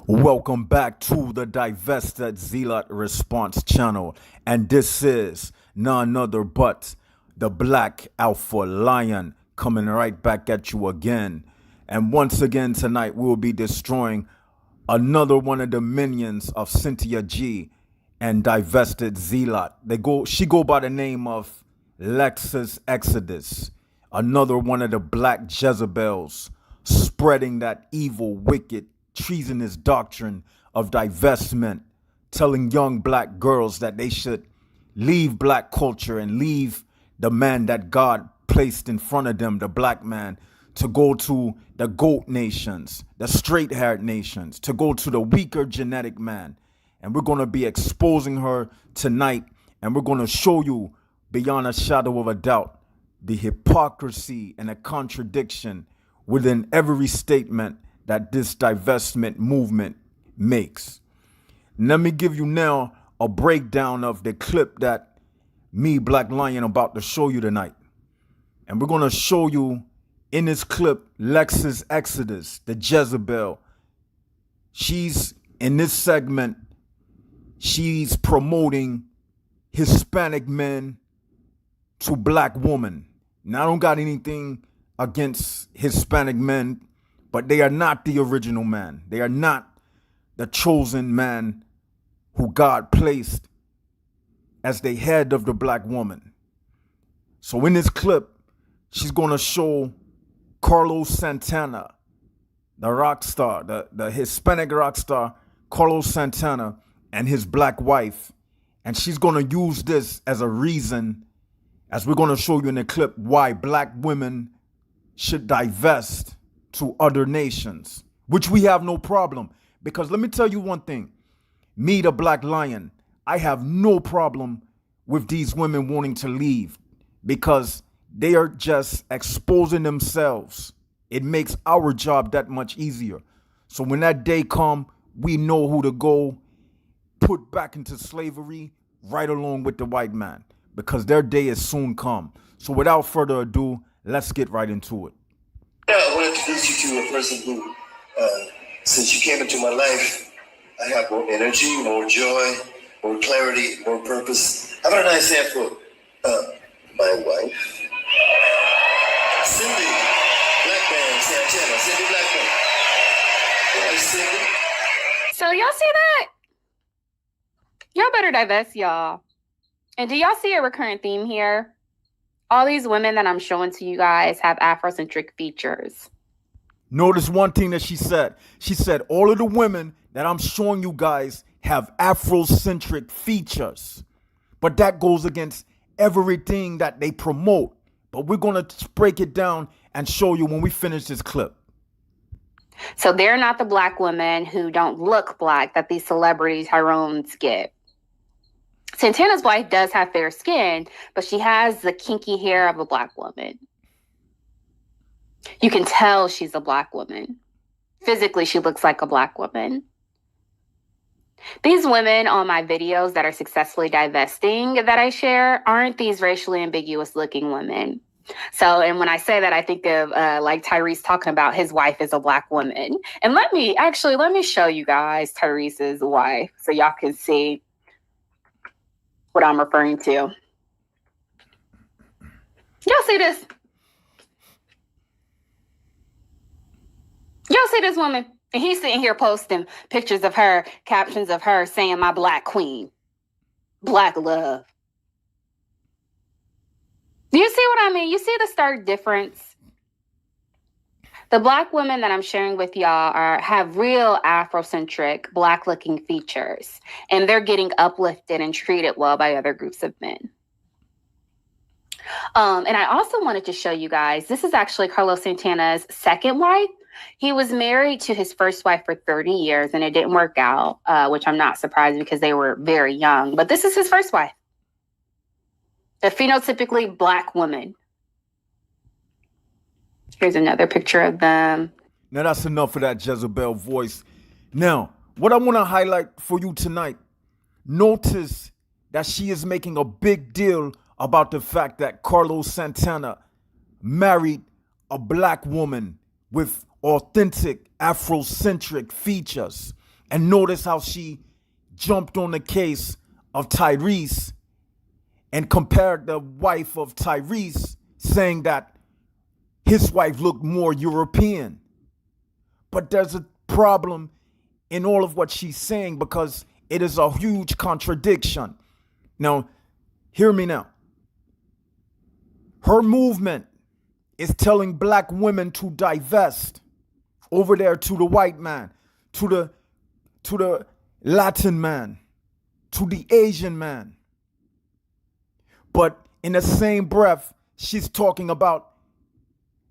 Welcome back to the Divested Zealot Response channel. And this is none other but the Black Alpha Lion coming right back at you again. And once again tonight we'll be destroying another one of the minions of Cynthia G and Divested Zealot. She go by the name of Lexus Exodus. Another one of the black Jezebels spreading that evil, wicked, treasonous doctrine of divestment, telling young black girls that they should leave black culture and leave the man that God placed in front of them, the black man, to go to the goat nations, the straight-haired nations, to go to the weaker genetic man. And we're going to be exposing her tonight, and we're going to show you beyond a shadow of a doubt the hypocrisy and the contradiction within every statement that this divestment movement makes. Let me give you now a breakdown of the clip that me, Black Lion, about to show you tonight. And we're going to show you in this clip, Lexus Exodus, the Jezebel. She's, in this segment, she's promoting Hispanic men to black women. Now, I don't got anything against Hispanic men, but they are not the original man. They are not the chosen man who God placed as the head of the black woman. So in this clip, she's going to show Carlos Santana, the rock star, the Hispanic rock star, Carlos Santana, and his black wife. And she's going to use this as a reason, as we're going to show you in the clip, why black women should divest to other nations, which we have no problem. Because let me tell you one thing, me, the Black Lion, I have no problem with these women wanting to leave because they are just exposing themselves. It makes our job that much easier. So when that day come, we know who to go put back into slavery right along with the white man, because their day is soon come. So without further ado, let's get right into it. Yeah, I want to introduce you to a person who, since you came into my life, I have more energy, more joy, more clarity, more purpose. How about a nice hand for my wife, Cindy Blackman Santana. Cindy Blackman. Hi, Cindy. So y'all see that? Y'all better divest, y'all. And do y'all see a recurrent theme here? All these women that I'm showing to you guys have Afrocentric features. Notice one thing that she said. She said all of the women that I'm showing you guys have Afrocentric features. But that goes against everything that they promote. But we're going to break it down and show you when we finish this clip. So they're not the black women who don't look black that these celebrities heroines get. Santana's wife does have fair skin, but she has the kinky hair of a black woman. You can tell she's a black woman. Physically, she looks like a black woman. These women on my videos that are successfully divesting that I share aren't these racially ambiguous looking women. So, and when I say that, I think of like Tyrese talking about his wife is a black woman. And let me show you guys Tyrese's wife so y'all can see what I'm referring to. Y'all see this? Y'all see this woman? And he's sitting here posting pictures of her, captions of her saying, "My black queen, black love." Do you see what I mean? You see the stark difference? The black women that I'm sharing with y'all have real Afrocentric, black-looking features, and they're getting uplifted and treated well by other groups of men. And I also wanted to show you guys, this is actually Carlos Santana's second wife. He was married to his first wife for 30 years, and it didn't work out, which I'm not surprised because they were very young. But this is his first wife, a phenotypically black woman. Here's another picture of them. Now that's enough of that Jezebel voice. Now, what I want to highlight for you tonight, notice that she is making a big deal about the fact that Carlos Santana married a black woman with authentic Afrocentric features. And notice how she jumped on the case of Tyrese and compared the wife of Tyrese, saying that his wife looked more European. But there's a problem in all of what she's saying because it is a huge contradiction. Now, hear me now. Her movement is telling black women to divest over there to the white man, to the Latin man, to the Asian man. But in the same breath, she's talking about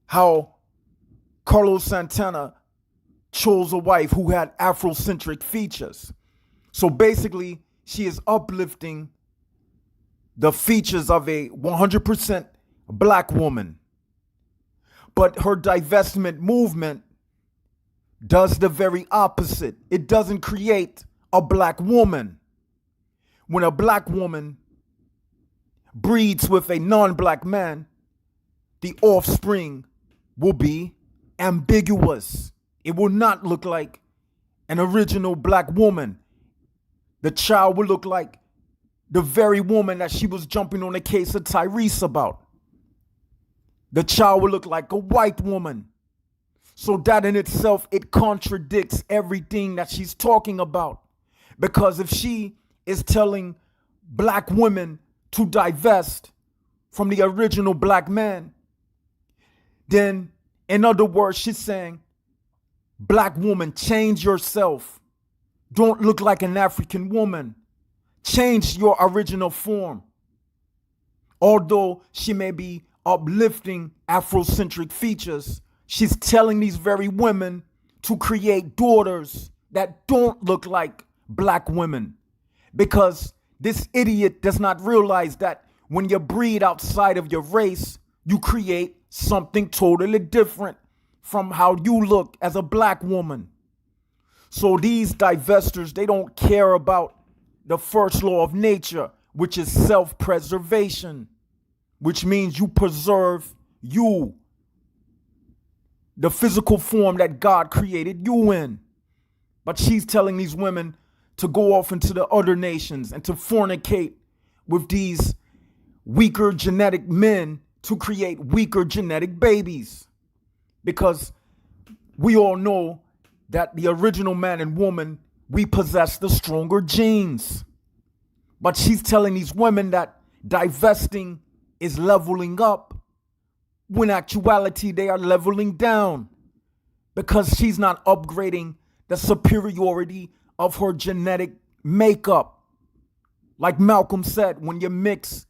how Carlos Santana chose a wife who had Afrocentric features. So basically, she is uplifting the features of a 100% black woman. But her divestment movement does the very opposite. It doesn't create a black woman. When a black woman breeds with a non-black man, the offspring will be ambiguous. It will not look like an original black woman. The child will look like the very woman that she was jumping on the case of Tyrese about. The child will look like a white woman. So that in itself, it contradicts everything that she's talking about. Because if she is telling black women to divest from the original black man, then in other words, she's saying, black woman, change yourself. Don't look like an African woman. Change your original form. Although she may be uplifting Afrocentric features, she's telling these very women to create daughters that don't look like black women. Because this idiot does not realize that when you breed outside of your race, you create something totally different from how you look as a black woman. So these divestors, they don't care about the first law of nature, which is self-preservation, which means you preserve you, the physical form that God created you in. But she's telling these women to go off into the other nations and to fornicate with these weaker genetic men to create weaker genetic babies. Because we all know that the original man and woman, we possess the stronger genes. But she's telling these women that divesting is leveling up, when actuality they are leveling down, because she's not upgrading the superiority of her genetic makeup. Like Malcolm said, when you mix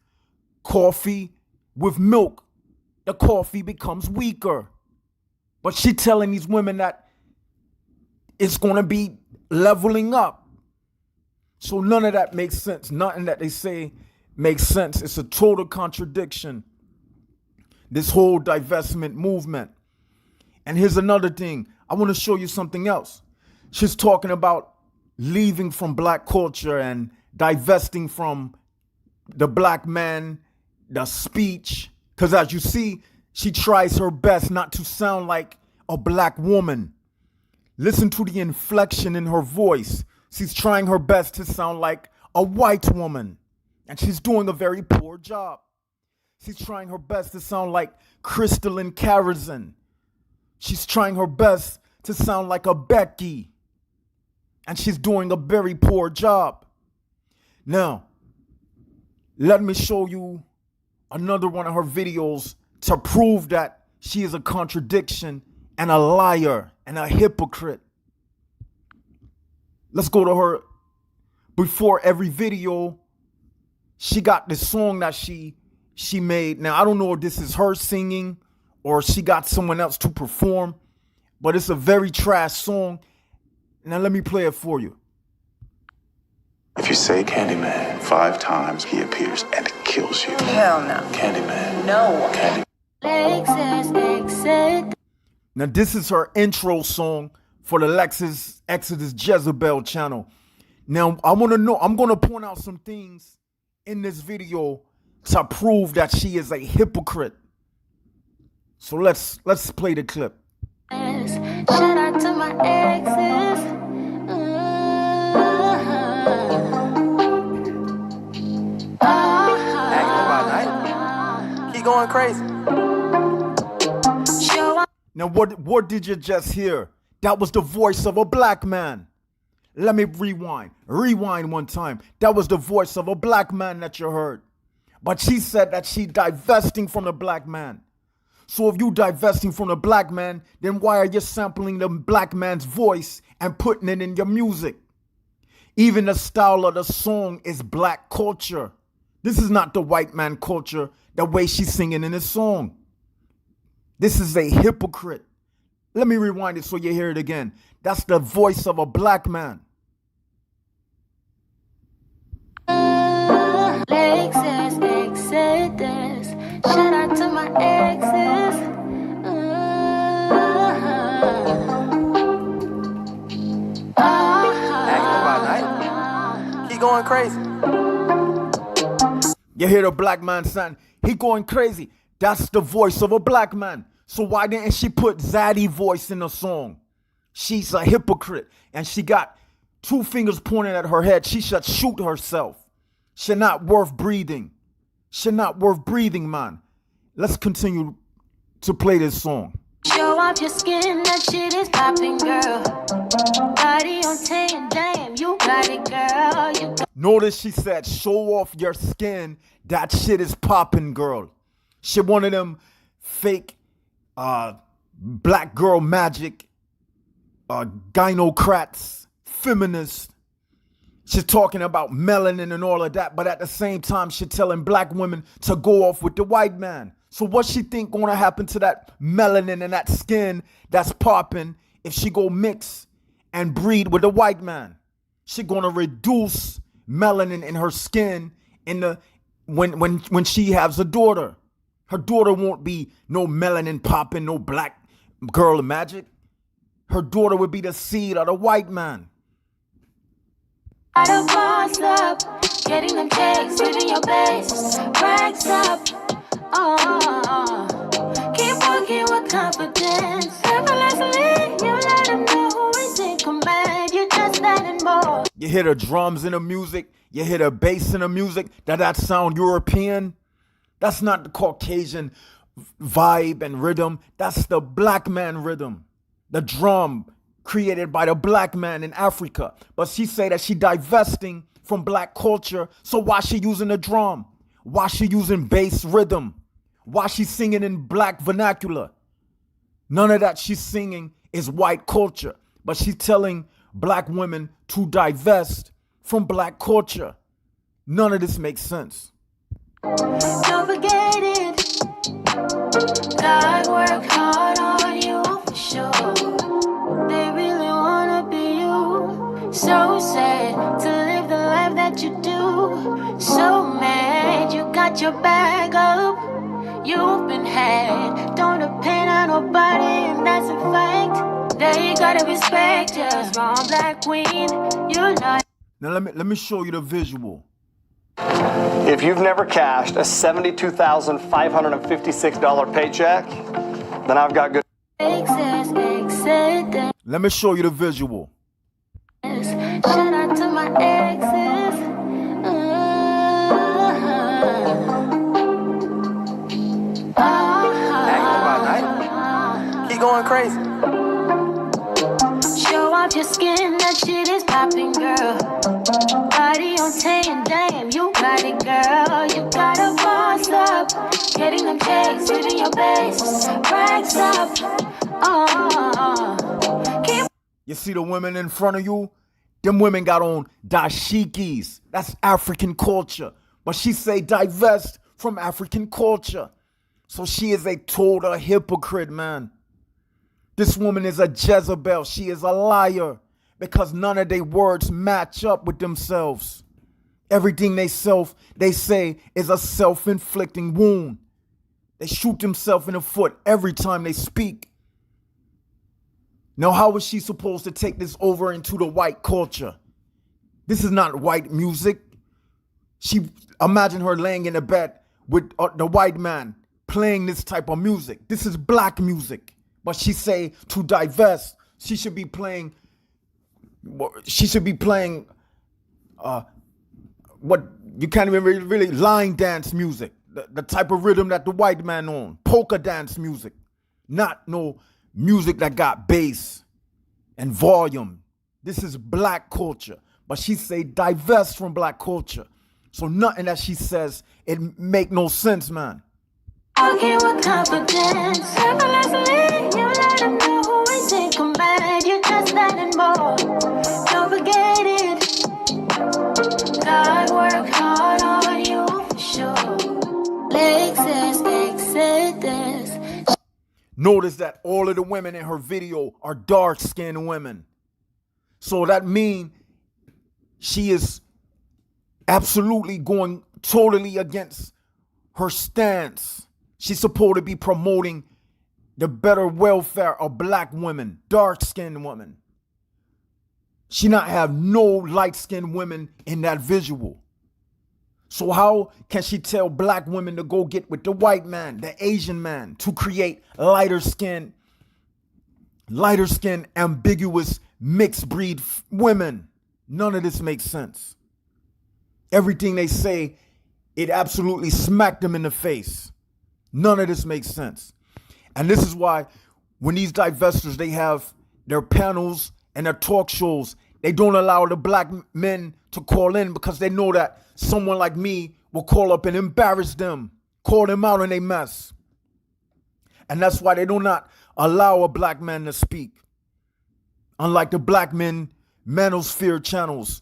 coffee with milk, the coffee becomes weaker. But she's telling these women that it's going to be leveling up. So none of that makes sense. Nothing that they say makes sense. It's a total contradiction, this whole divestment movement. And here's another thing. I want to show you something else. She's talking about leaving from black culture and divesting from the black man, the speech. Because as you see, she tries her best not to sound like a black woman. Listen to the inflection in her voice. She's trying her best to sound like a white woman. And she's doing a very poor job. She's trying her best to sound like Crystalline Carrison. She's trying her best to sound like a Becky. And she's doing a very poor job. Now, let me show you another one of her videos to prove that she is a contradiction and a liar and a hypocrite. Let's go to her. Before every video, she got this song that she made. Now, I don't know if this is her singing or she got someone else to perform, but it's a very trash song. Now, let me play it for you. If you say Candyman 5 times, he appears and kills you. Hell no. Candyman. No. Candy. Lexus Exodus. Now, this is her intro song for the Lexus Exodus Jezebel channel. Now, I want to know, I'm going to point out some things in this video to prove that she is a hypocrite. So let's play the clip. Shout out to my exes. crazy. Now, what did you just hear? That was the voice of a black man. Let me rewind. Rewind one time. That was the voice of a black man that you heard. But she said that she divesting from the black man. So if you divesting from the black man, then why are you sampling the black man's voice and putting it in your music? Even the style of the song is black culture. This is not the white man culture, the way she's singing in this song. This is a hypocrite. Let me rewind it so you hear it again. That's the voice of a black man. Lexus Exodus. Shout out to my exes. Acting by night. He going crazy. You hear the black man saying, he going crazy. That's the voice of a black man. So why didn't she put Zaddy voice in the song? She's a hypocrite. And she got 2 fingers pointed at her head. She should shoot herself. She not worth breathing. She not worth breathing, man. Let's continue to play this song. Show off your skin, that shit is popping, girl. Body on 10, damn, you got it, girl. You got Notice she said, show off your skin, that shit is popping, girl. She one of them fake black girl magic, gynocrats, feminists. She's talking about melanin and all of that, but at the same time, she's telling black women to go off with the white man. So what she think gonna happen to that melanin and that skin that's popping if she go mix and breed with the white man? She gonna reduce melanin in her skin in the when she has a daughter. Her daughter won't be no melanin popping, no black girl magic. Her daughter would be the seed of the white man. a boss up. Getting them checks, living your best. Racks up. Keep walking with confidence. Everlastingly, you let them know who is in command. You just adding more. You hear the drums in the music. You hear the bass in the music. That sound European. That's not the Caucasian vibe and rhythm. That's the black man rhythm. The drum created by the black man in Africa. But she say that she divesting from black culture. So why she using the drum? Why she using bass rhythm? Why she singing in black vernacular? None of that she's singing is white culture. But she's telling black women to divest from black culture. None of this makes sense. Don't forget it. God worked hard on you for sure. They really wanna be you. So sad to live the life that you do. So mad you got your bag up. You've been had. Don't depend on nobody, and that's a fact. They gotta respect you. Strong black queen, you know. Now let me show you the visual. If you've never cashed a $72,556 paycheck, then I've got good. Exodus. Let me show you the visual. Shout out to my exes. Acting by night. He going crazy. Show off your skin, that shit is popping, girl. Body on 10, damn, you got it, girl. You got a boss up. Getting them checks, living your best. Racks up. Keep You see the women in front of you? Them women got on dashikis. That's African culture. But she say divest from African culture. So she is a total hypocrite, man. This woman is a Jezebel. She is a liar because none of their words match up with themselves. Everything they say is a self-inflicting wound. They shoot themselves in the foot every time they speak. Now, how is she supposed to take this over into the white culture? This is not white music. Imagine her laying in a bed with the white man playing this type of music. This is black music. But she say to divest, she should be playing what you can't even really line dance music. the type of rhythm that the white man on. Polka dance music. Not no music that got bass and volume. This is black culture. But she say divest from black culture. So nothing that she says, it make no sense, man. Walking with confidence. Effortlessly, you let them know who is in command. You're just that and more. Don't forget it. God work hard on you for sure. Lexus Exodus. Notice that all of the women in her video are dark-skinned women. So that means she is absolutely going totally against her stance. She's supposed to be promoting the better welfare of black women, dark-skinned women. She not have no light-skinned women in that visual. So how can she tell black women to go get with the white man, the Asian man, to create lighter skin, ambiguous, mixed breed women? None of this makes sense. Everything they say, it absolutely smacked them in the face. None of this makes sense. And this is why when these divestors, they have their panels and their talk shows, they don't allow the black men to call in because they know that someone like me will call up and embarrass them, call them out on their mess. And that's why they do not allow a black man to speak. Unlike the black men manosphere channels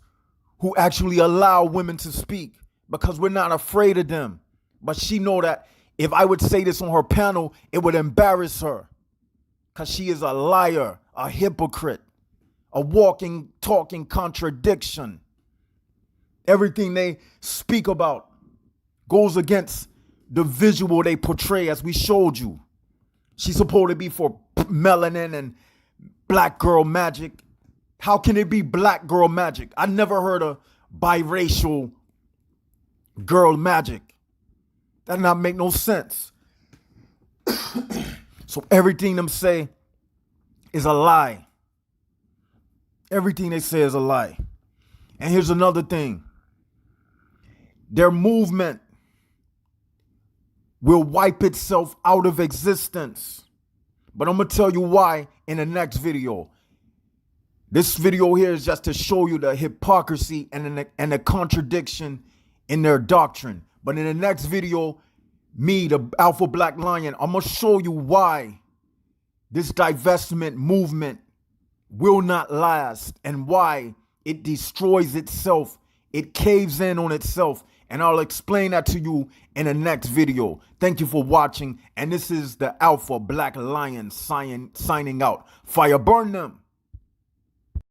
who actually allow women to speak because we're not afraid of them. But she know that if I would say this on her panel, it would embarrass her because she is a liar, a hypocrite, a walking, talking contradiction. Everything they speak about goes against the visual they portray, as we showed you. She's supposed to be for melanin and black girl magic. How can it be black girl magic? I never heard of biracial girl magic. That not make no sense. So everything them say is a lie. Everything they say is a lie. And here's another thing. Their movement will wipe itself out of existence. But I'm going to tell you why in the next video. This video here is just to show you the hypocrisy and the contradiction in their doctrine. But in the next video, me, the Alpha Black Lion, I'm going to show you why this divestment movement will not last and why it destroys itself. It caves in on itself. And I'll explain that to you in the next video. Thank you for watching. And this is the Alpha Black Lion signing out. Fire burn them.